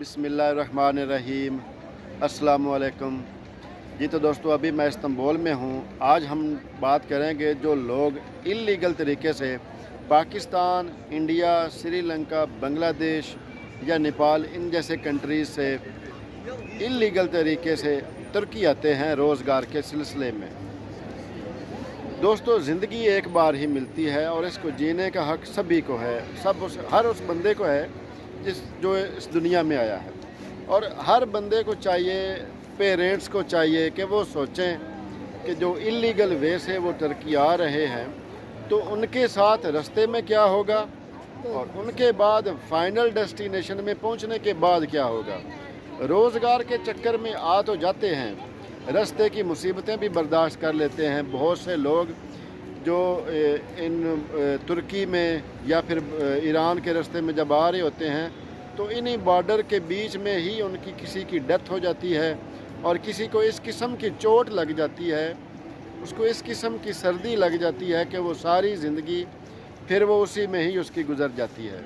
बिस्मिल्लाहिर्रहमानिर्रहीम। अस्सलाम वालेकुम जी। तो दोस्तों, अभी मैं इस्तांबुल में हूँ। आज हम बात करेंगे जो लोग इल्लीगल तरीके से पाकिस्तान, इंडिया, श्रीलंका, बांग्लादेश या नेपाल इन जैसे कंट्रीज़ से इल्लीगल तरीके से तुर्की आते हैं रोज़गार के सिलसिले में। दोस्तों, ज़िंदगी एक बार ही मिलती है और इसको जीने का हक़ सभी को है। हर उस बंदे को है जो इस दुनिया में आया है, और हर बंदे को चाहिए, पेरेंट्स को चाहिए कि वो सोचें कि जो इल्लीगल वे से वो तुर्की आ रहे हैं तो उनके साथ रास्ते में क्या होगा और उनके बाद फाइनल डेस्टिनेशन में पहुंचने के बाद क्या होगा। रोज़गार के चक्कर में आ तो जाते हैं, रास्ते की मुसीबतें भी बर्दाश्त कर लेते हैं। बहुत से लोग जो इन तुर्की में या फिर ईरान के रास्ते में जब आ रहे होते हैं तो इन्हीं बॉर्डर के बीच में ही उनकी किसी की डेथ हो जाती है और किसी को इस किस्म की चोट लग जाती है, उसको इस किस्म की सर्दी लग जाती है कि वो सारी ज़िंदगी फिर वो उसी में ही उसकी गुजर जाती है।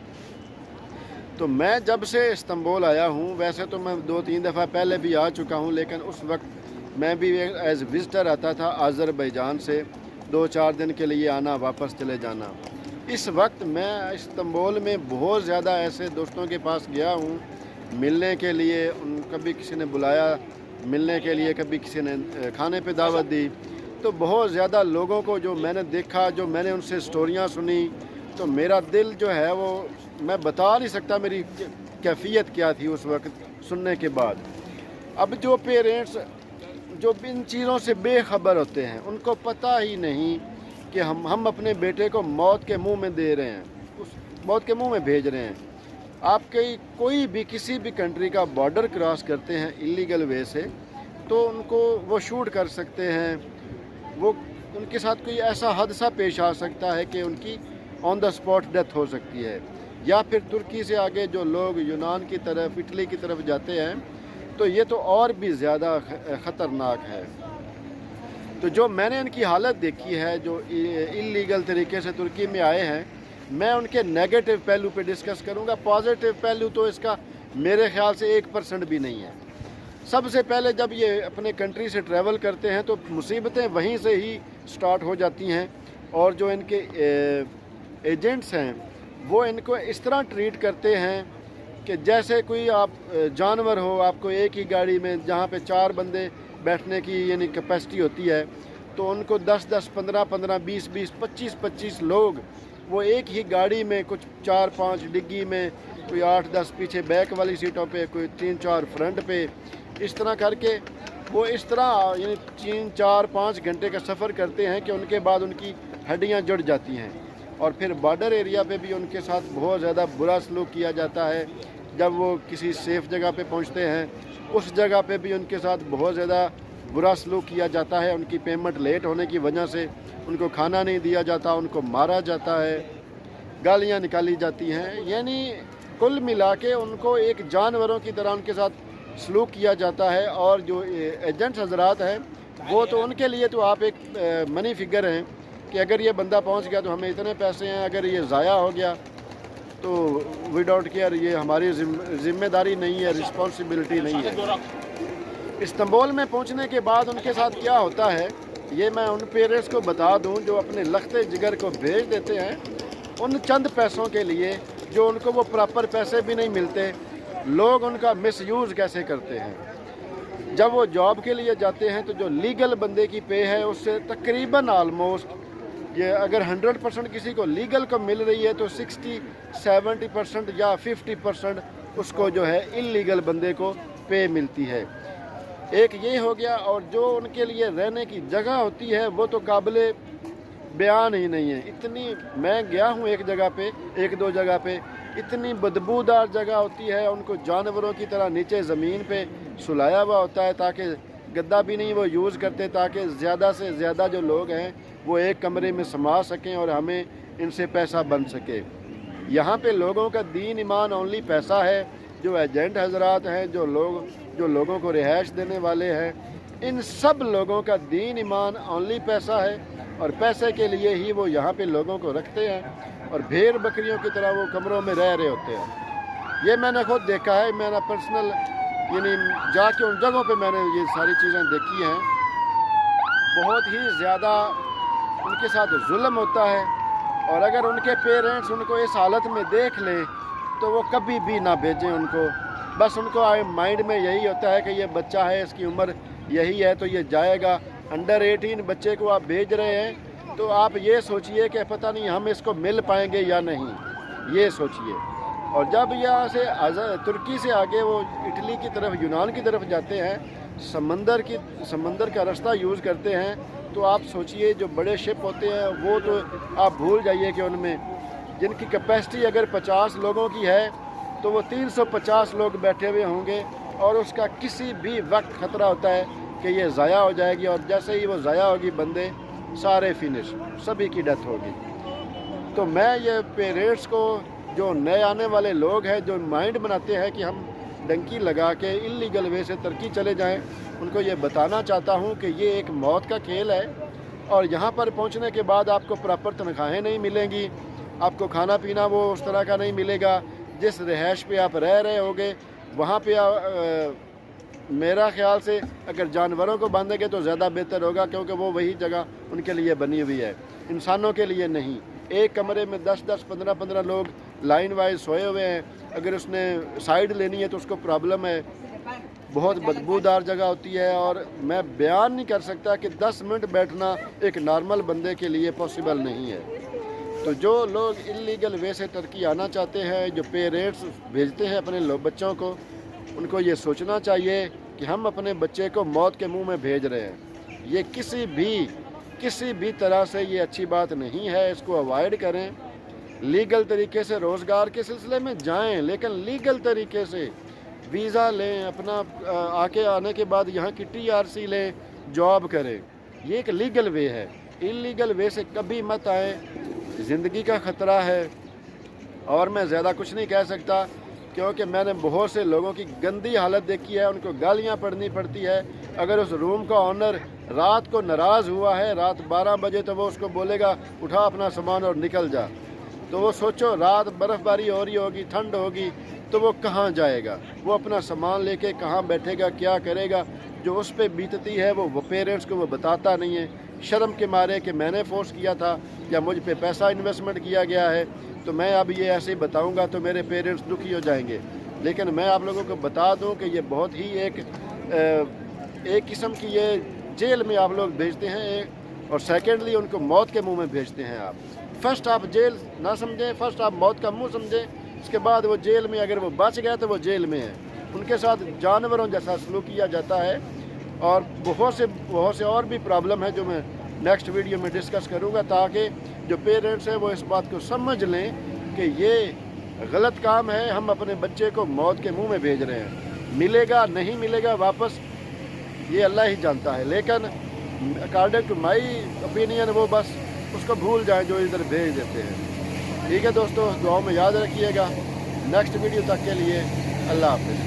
तो मैं जब से इस्तांबुल आया हूँ, वैसे तो मैं 2-3 दफ़ा पहले भी आ चुका हूँ, लेकिन उस वक्त मैं भी एज़ विज़िटर आता था अज़रबैजान से, 2-4 दिन के लिए आना वापस चले जाना। इस वक्त मैं इस्तांबुल में बहुत ज़्यादा ऐसे दोस्तों के पास गया हूँ मिलने के लिए। कभी किसी ने बुलाया मिलने के लिए, कभी किसी ने खाने पे दावत दी। तो बहुत ज़्यादा लोगों को जो मैंने देखा, जो मैंने उनसे स्टोरियाँ सुनी, तो मेरा दिल जो है वो मैं बता नहीं सकता मेरी कैफियत क्या थी उस वक्त सुनने के बाद। अब जो पेरेंट्स जो इन चीज़ों से बेखबर होते हैं, उनको पता ही नहीं कि हम अपने बेटे को मौत के मुंह में दे रहे हैं, उस मौत के मुंह में भेज रहे हैं। आप कोई भी किसी भी कंट्री का बॉर्डर क्रॉस करते हैं इल्लीगल वे से, तो उनको वो शूट कर सकते हैं, वो उनके साथ कोई ऐसा हादसा पेश आ सकता है कि उनकी ऑन द स्पॉट डेथ हो सकती है। या फिर तुर्की से आगे जो लोग यूनान की तरफ, इटली की तरफ जाते हैं, तो ये तो और भी ज़्यादा ख़तरनाक है। तो जो मैंने इनकी हालत देखी है, जो इल्लीगल तरीके से तुर्की में आए हैं, मैं उनके नेगेटिव पहलू पे डिस्कस करूंगा। पॉजिटिव पहलू तो इसका मेरे ख्याल से 1% भी नहीं है। सबसे पहले जब ये अपने कंट्री से ट्रैवल करते हैं तो मुसीबतें वहीं से ही स्टार्ट हो जाती हैं, और जो इनके एजेंट्स हैं वो इनको इस तरह ट्रीट करते हैं कि जैसे कोई आप जानवर हो। आपको एक ही गाड़ी में जहाँ पे 4 बंदे बैठने की यानी कैपेसिटी होती है, तो उनको 10-10, 15-15, 20-20, 25-25 लोग वो एक ही गाड़ी में, कुछ 4-5 डिग्गी में, कोई 8-10 पीछे बैक वाली सीटों पे, कोई 3-4 फ्रंट पे, इस तरह करके वो इस तरह यानी 3-4-5 घंटे का सफ़र करते हैं कि उनके बाद उनकी हड्डियां जुड़ जाती हैं। और फिर बॉर्डर एरिया पे भी उनके साथ बहुत ज़्यादा बुरा सलूक किया जाता है। जब वो किसी सेफ़ जगह पे पहुंचते हैं, उस जगह पे भी उनके साथ बहुत ज़्यादा बुरा सलूक किया जाता है। उनकी पेमेंट लेट होने की वजह से उनको खाना नहीं दिया जाता, उनको मारा जाता है, गालियां निकाली जाती हैं। यानी कुल मिला के उनको एक जानवरों की तरह उनके साथ सलूक किया जाता है। और जो एजेंट्स हजरात हैं वो तो उनके लिए तो आप एक मनी फिगर हैं कि अगर ये बंदा पहुंच गया तो हमें इतने पैसे हैं, अगर ये ज़ाया हो गया तो वी डोंट केयर, ये हमारी जिम्मेदारी नहीं है, रिस्पॉन्सिबिलिटी नहीं है। इस्तांबुल में पहुंचने के बाद उनके साथ क्या होता है, ये मैं उन पेरेंट्स को बता दूं जो अपने लखते जिगर को भेज देते हैं उन चंद पैसों के लिए, जो उनको वो प्रॉपर पैसे भी नहीं मिलते। लोग उनका मिसयूज़ कैसे करते हैं। जब वो जॉब के लिए जाते हैं तो जो लीगल बंदे की पे है उससे तकरीबन आलमोस्ट, ये अगर 100% किसी को लीगल को मिल रही है तो 60-70% या 50% उसको जो है इल्लीगल बंदे को पे मिलती है। एक ये हो गया। और जो उनके लिए रहने की जगह होती है वो तो काबिले बयान ही नहीं है। इतनी, मैं गया हूँ एक जगह पे, 1-2 जगह पे, इतनी बदबूदार जगह होती है। उनको जानवरों की तरह नीचे ज़मीन पे सुलाया हुआ होता है, ताकि गद्दा भी नहीं वो यूज़ करते, ताकि ज़्यादा से ज़्यादा जो लोग हैं वो एक कमरे में समा सकें और हमें इनसे पैसा बन सके। यहाँ पे लोगों का दीन ईमान ओनली पैसा है। जो एजेंट हजरात हैं, जो लोगों को रिहाइश देने वाले हैं, इन सब लोगों का दीन ईमान ओनली पैसा है, और पैसे के लिए ही वो यहाँ पे लोगों को रखते हैं और भेड़ बकरियों की तरह वो कमरों में रह रहे होते हैं। یہ میں نے خود دیکھا ہے، میں نے پرسنل یعنی جا کے ان جگہوں پہ میں نے یہ ساری چیزیں دیکھی ہیں، بہت ہی زیادہ ان کے ساتھ ظلم ہوتا ہے، اور اگر ان کے پیرنٹس ان کو اس حالت میں دیکھ لیں تو وہ کبھی بھی نہ بھیجیں ان کو، بس ان کو مائنڈ میں یہی ہوتا ہے کہ یہ بچہ ہے، اس کی عمر یہی ہے تو یہ جائے گا۔ انڈر 18 بچے کو آپ بھیج رہے ہیں تو آپ یہ سوچئے کہ پتہ نہیں ہم اس کو مل پائیں گے یا نہیں، یہ سوچئے۔ اور جب یہاں سے ترکی سے آگے وہ اٹلی کی طرف، یونان کی طرف جاتے ہیں، سمندر کا راستہ یوز کرتے ہیں، تو آپ سوچئے جو بڑے شپ ہوتے ہیں وہ تو آپ بھول جائیے کہ ان میں جن کی کیپیسٹی اگر 50 لوگوں کی ہے تو وہ 350 لوگ بیٹھے ہوئے ہوں گے، اور اس کا کسی بھی وقت خطرہ ہوتا ہے کہ یہ ضائع ہو جائے گی، اور جیسے ہی وہ ضائع ہوگی بندے سارے فنش، سبھی کی ڈیتھ ہوگی۔ تو میں یہ پیرنٹس کو، جو نئے آنے والے لوگ ہیں جو مائنڈ بناتے ہیں کہ ہم ڈنکی لگا کے انلیگل وے سے ترکی چلے جائیں، ان کو یہ بتانا چاہتا ہوں کہ یہ ایک موت کا کھیل ہے، اور یہاں پر پہنچنے کے بعد آپ کو پراپر تنخواہیں نہیں ملیں گی، آپ کو کھانا پینا وہ اس طرح کا نہیں ملے گا، جس رہائش پہ آپ رہ رہے ہوگے وہاں پہ میرا خیال سے اگر جانوروں کو باندھیں گے تو زیادہ بہتر ہوگا، کیونکہ وہ وہی جگہ ان کے لیے بنی ہوئی ہے، انسانوں کے لیے نہیں۔ ایک کمرے میں 10 15 لوگ لائن وائز سوئے ہوئے ہیں، اگر اس نے سائیڈ لینی ہے تو اس کو پرابلم ہے، بہت بدبودار جگہ ہوتی ہے، اور میں بیان نہیں کر سکتا کہ 10 منٹ بیٹھنا ایک نارمل بندے کے لیے پاسبل نہیں ہے۔ تو جو لوگ انلیگل وے سے ترکی آنا چاہتے ہیں، جو پیرنٹس بھیجتے ہیں اپنے بچوں کو، ان کو یہ سوچنا چاہیے کہ ہم اپنے بچے کو موت کے منہ میں بھیج رہے ہیں۔ یہ کسی بھی طرح سے یہ اچھی بات نہیں ہے، اس کو اوائڈ کریں۔ لیگل طریقے سے روزگار کے سلسلے میں جائیں، لیکن لیگل طریقے سے ویزا لیں، اپنا آنے کے بعد یہاں کی TRC لیں، جاب کریں، یہ ایک لیگل وے ہے۔ انلیگل وے سے کبھی مت آئیں، زندگی کا خطرہ ہے۔ اور میں زیادہ کچھ نہیں کہہ سکتا، کیونکہ میں نے بہت سے لوگوں کی گندی حالت دیکھی ہے، ان کو گالیاں پڑنی پڑتی ہے۔ اگر اس روم کا آنر رات کو ناراض ہوا ہے، رات 12 بجے، تو وہ اس کو بولے گا اٹھا اپنا سامان اور نکل جا، تو وہ سوچو رات برف باری ہو رہی ہوگی، ٹھنڈ ہوگی، تو وہ کہاں جائے گا؟ وہ اپنا سامان لے کے کہاں بیٹھے گا، کیا کرے گا؟ جو اس پہ بیتتی ہے وہ پیرنٹس کو وہ بتاتا نہیں ہے، شرم کے مارے کہ میں نے فورس کیا تھا یا مجھ پہ پیسہ انویسٹمنٹ کیا گیا ہے تو میں اب یہ ایسے ہی بتاؤں گا تو میرے پیرنٹس دکھی ہو جائیں گے۔ لیکن میں آپ لوگوں کو بتا دوں کہ یہ بہت ہی ایک قسم کی یہ جیل میں آپ لوگ بھیجتے ہیں، اور سیکنڈلی ان کو موت کے منہ میں بھیجتے ہیں آپ۔ فرسٹ آپ جیل نہ سمجھیں، فرسٹ آپ موت کا منہ سمجھیں، اس کے بعد وہ جیل میں، اگر وہ بچ گیا تو وہ جیل میں ہے۔ ان کے ساتھ جانوروں جیسا سلوک کیا جاتا ہے، اور بہت سے اور بھی پرابلم ہے جو میں نیکسٹ ویڈیو میں ڈسکس کروں گا، تاکہ جو پیرنٹس ہیں وہ اس بات کو سمجھ لیں کہ یہ غلط کام ہے، ہم اپنے بچے کو موت کے منہ میں بھیج رہے ہیں۔ ملے گا نہیں ملے گا واپس، یہ اللہ ہی جانتا ہے، لیکن اکارڈنگ ٹو مائی اوپینین وہ بس اس کو بھول جائیں جو ادھر بھیج دیتے ہیں۔ ٹھیک ہے دوستو، دعاؤں میں یاد رکھیے گا۔ نیکسٹ ویڈیو تک کے لیے اللہ حافظ۔